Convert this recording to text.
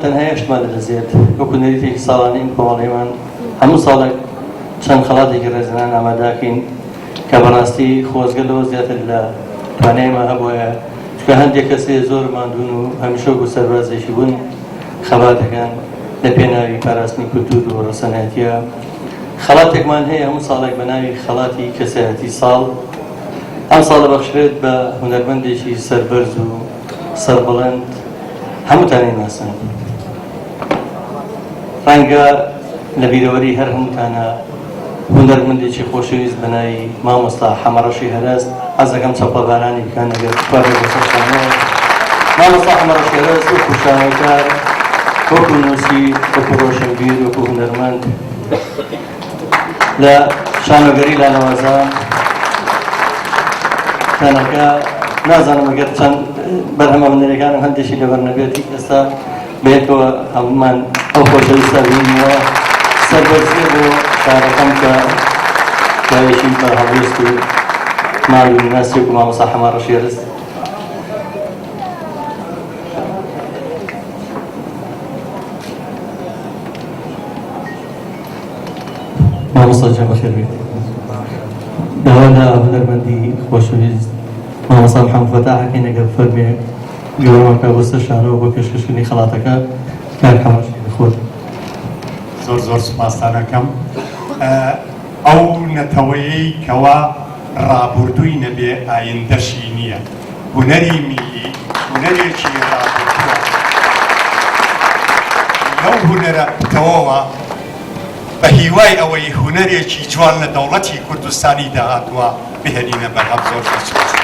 تەنها هێشتمان دەدەزێت وەکو نەریتێکی ساڵانەی کۆمەڵێمان هەموو ساڵێک چەند خەڵاتێکی ڕێزانان ئاماداکەین کە بەڕاستی خۆزگە لەوە زیاتر لە توانایمان هەبووە چکە هەندێک کەسێ زۆر ماندوون و هەمیشە وەکو سەربازێکی بوون خەباتەکان لە پێناوی پاراستنی کولتور و ڕەسەنایەتیە. خەڵاتێکمان هەیە هەموو ساڵێک بە ناوی خەڵاتی کەسایەتی ساڵ. ئەم ساڵ دەبەخشرێت بە هونەرمەندێکی سەربەرز و سەربڵند هەمووتانی ناسن. ڕەنگە لە بیرەوەری هەر هەمووتانە هونەرمەندێکی خۆشەویست بە ناوی مامۆستا حەمەڕەشی هەرەست حەز دەکەم چەپەبارانی بکەن ئەگەر بخوارێ بەسەر شانەوە. مامۆستا حەمەڕەشی هەرەست وەکو شانۆکار، وەکو نووسی، وەکو ڕۆشنبیر، وەکو هونەرمەند لە شانۆگەری لاڵەوازە تەنەکە نازانم ئەگەر چەند بەرهەمە هونەرەکانم هەندێکی لەبەر نەبێتی ئێستا بێتەوە هەموومان ئەو خۆشەویستە بینیوە سەربەرزیە بۆ شارەکەم کە پیاوێکی بەرهەڵویست و ماڵ و ناسی وەکو مامۆستا حەمەڕەشی هەرەست. مامۆستا جا بەخێر بێت. داوادا هونەرمەندی خۆشەویست مامۆستا محەممەد فەتاحەکەین ئەگەر فەرمێ گەورەمەکە بۆ سەر شارەوە بۆ پێشکەشکردنی خەڵاتەکە کار حەمەڕەشی خۆت. زۆر سوپاسان دەکەم. ئەو نەتەوەیەی کەوا ڕابردووی نەبێ ئایندەشی نییە. هونەری میلی هونەرێکی ڕابردووە. لەو هونەرە بتەوەوە بە هیوای ئەوەی هونەرێکی جوان لە دەوڵەتی کوردستانی داهاتووە بهێنینە بەرهەم. زۆر سوپاس.